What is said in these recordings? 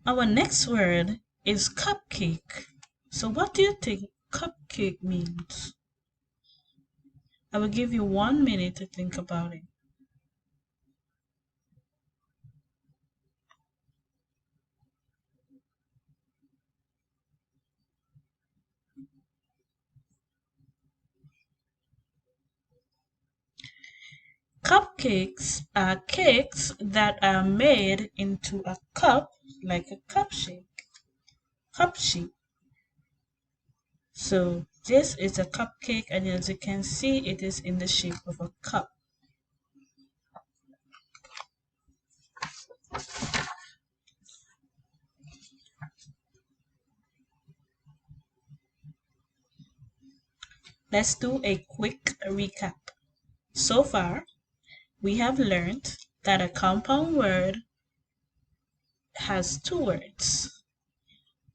Our next word is cupcake. So what do you think cupcake means? I will give you 1 minute to think about it. Cupcakes are cakes that are made into a cup, like a cup shape. So this is a cupcake, and as you can see, it is in the shape of a cup. Let's do a quick recap. So far, we have learned that a compound word has two words.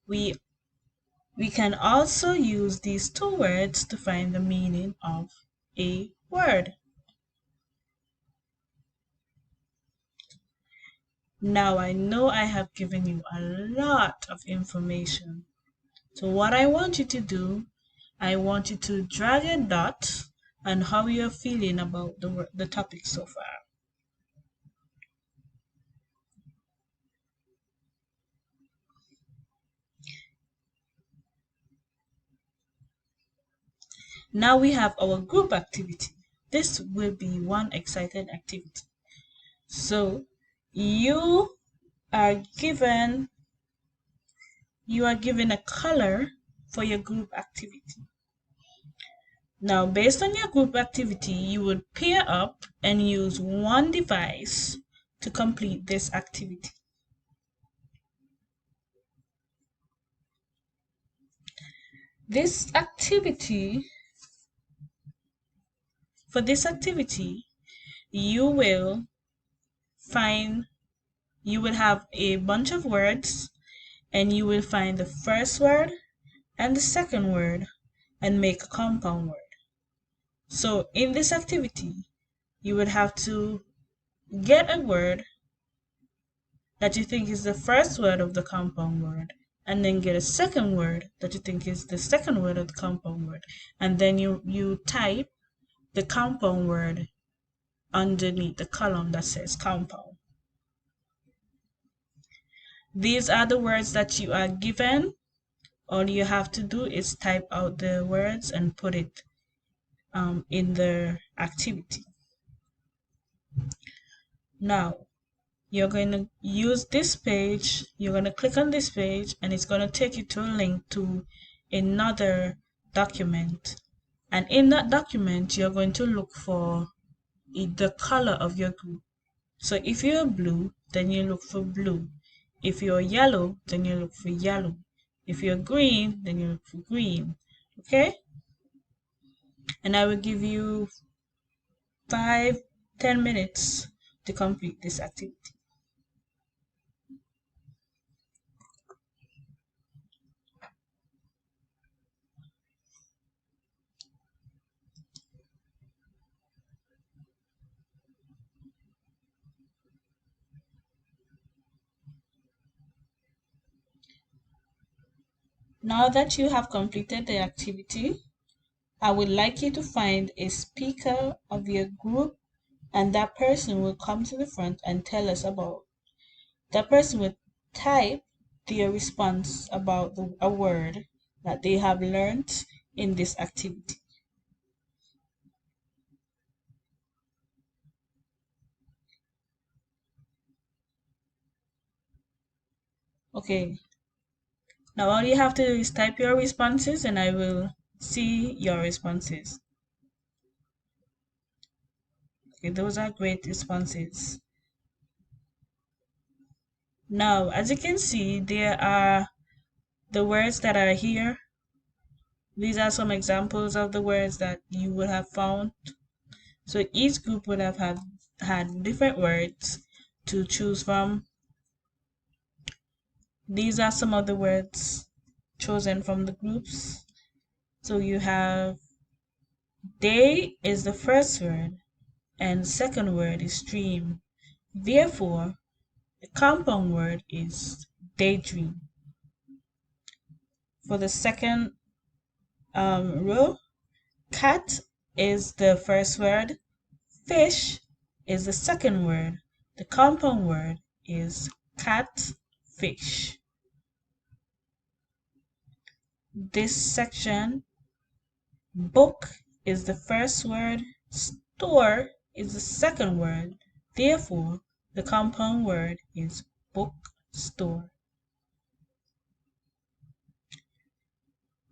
We We can also use these two words to find the meaning of a word. Now I know I have given you a lot of information. So what I want you to do, I want you to drag a dot on how you're feeling about the topic so far. Now we have our group activity. This will be one exciting activity. So you are given a color for your group activity. Now, based on your group activity, you would pair up and use one device to complete this activity. This activity, for this activity, you will have a bunch of words, and you will find the first word and the second word and make a compound word. So in this activity, you would have to get a word that you think is the first word of the compound word, and then get a second word that you think is the second word of the compound word, and then you type the compound word underneath the column that says compound. These are the words that you are given. All you have to do is type out the words and put it in the activity. Now, you're going to use this page, you're going to click on this page, and it's going to take you to a link to another document. And in that document, you're going to look for the color of your group. So if you're blue, then you look for blue. If you're yellow, then you look for yellow. If you're green, then you look for green. Okay? And I will give you 5-10 minutes to complete this activity. Now that you have completed the activity, I would like you to find a speaker of your group, and that person will come to the front and tell us about. That person will type their response about a word that they have learned in this activity. Okay, now all you have to do is type your responses, and I will see your responses. Okay, those are great responses. Now, as you can see, there are the words that are here. These are some examples of the words that you would have found. So each group would have had different words to choose from. These are some of the words chosen from the groups. So you have day is the first word, and second word is stream. Therefore, the compound word is daydream. For the second row, cat is the first word, fish is the second word. The compound word is catfish. This section, book is the first word, store is the second word. Therefore, the compound word is bookstore.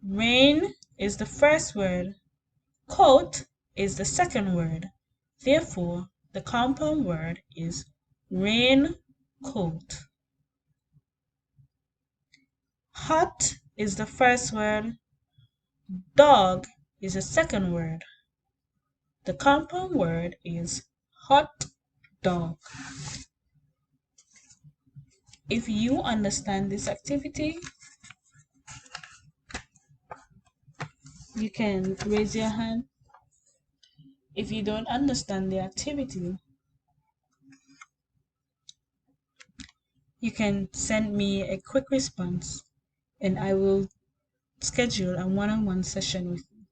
Rain is the first word, coat is the second word. Therefore, the compound word is raincoat. Hot is the first word, dog is the second word. The compound word is hot dog. If you understand this activity, you can raise your hand. If you don't understand the activity, you can send me a quick response and I will schedule a one-on-one session with you.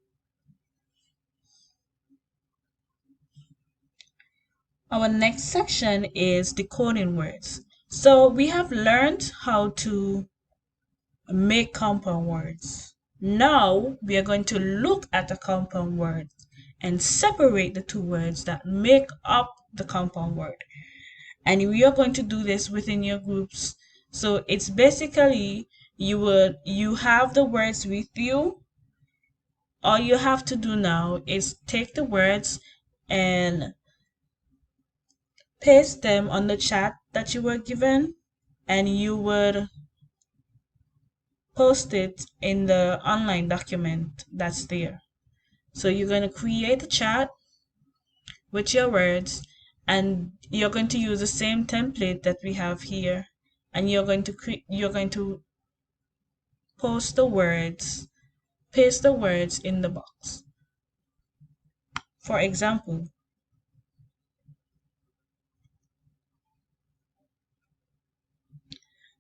Our next section is decoding words. So we have learned how to make compound words. Now we are going to look at the compound word and separate the two words that make up the compound word. And we are going to do this within your groups. So it's basically you have the words with you. All you have to do now is take the words and paste them on the chat that you were given, and you would post it in the online document that's there. So you're going to create a chat with your words, and you're going to use the same template that we have here, and you're going to post the words, paste the words in the box. For example,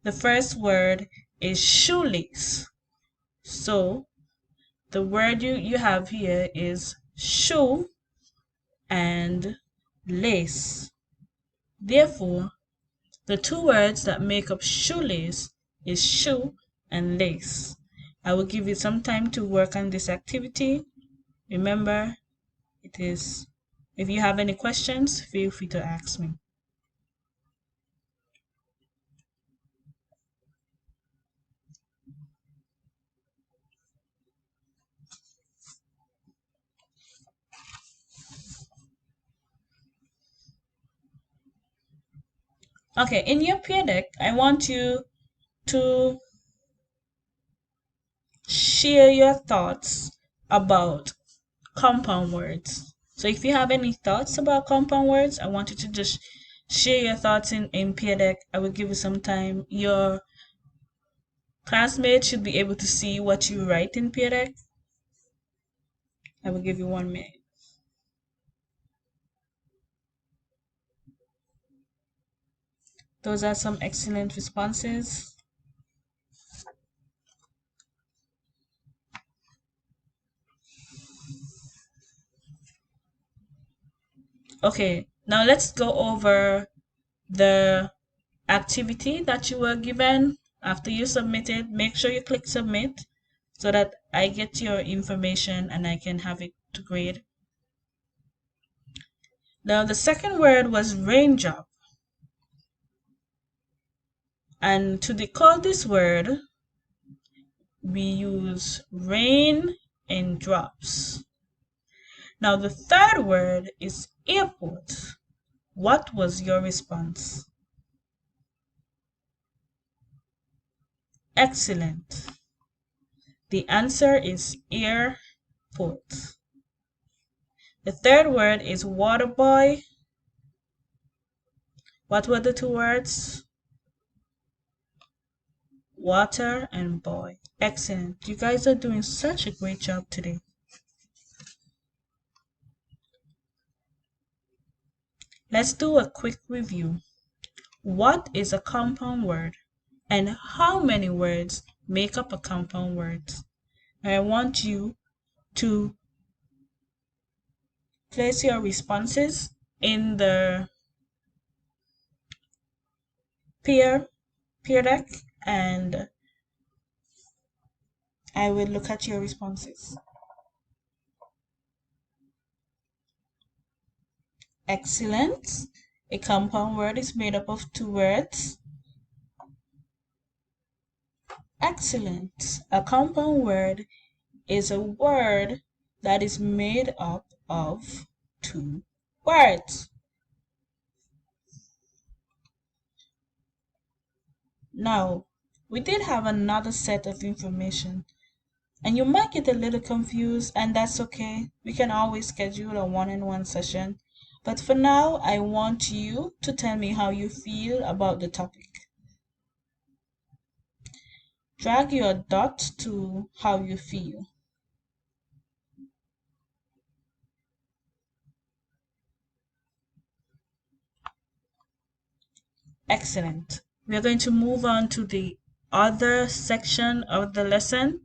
the first word is shoelace. So the word you have here is shoe and lace. Therefore, the two words that make up shoelace is shoe and lace. I will give you some time to work on this activity. Remember, if you have any questions, feel free to ask me. Okay, in your peer deck, I want you to share your thoughts about compound words. So if you have any thoughts about compound words, I want you to just share your thoughts in peer deck. I will give you some time. Your classmates should be able to see what you write in peer deck. I will give you 1 minute. Those are some excellent responses. Okay, now let's go over the activity that you were given. After you submitted, make sure you click submit so that I get your information and I can have it to grade. Now the second word was raindrop. And to decode this word, we use rain and drops. Now the third word is airport. What was your response? Excellent. The answer is airport. The third word is water boy. What were the two words? Water and boy. Excellent. You guys are doing such a great job today. Let's do a quick review. What is a compound word? and how many words make up a compound word. I want you to place your responses in the peer deck, and I will look at your responses. Excellent. A compound word is made up of two words. Excellent. A compound word is a word that is made up of two words. Now, we did have another set of information, and you might get a little confused, and that's okay. We can always schedule a one-on-one session. But for now, I want you to tell me how you feel about the topic. Drag your dot to how you feel. Excellent. We are going to move on to the other section of the lesson,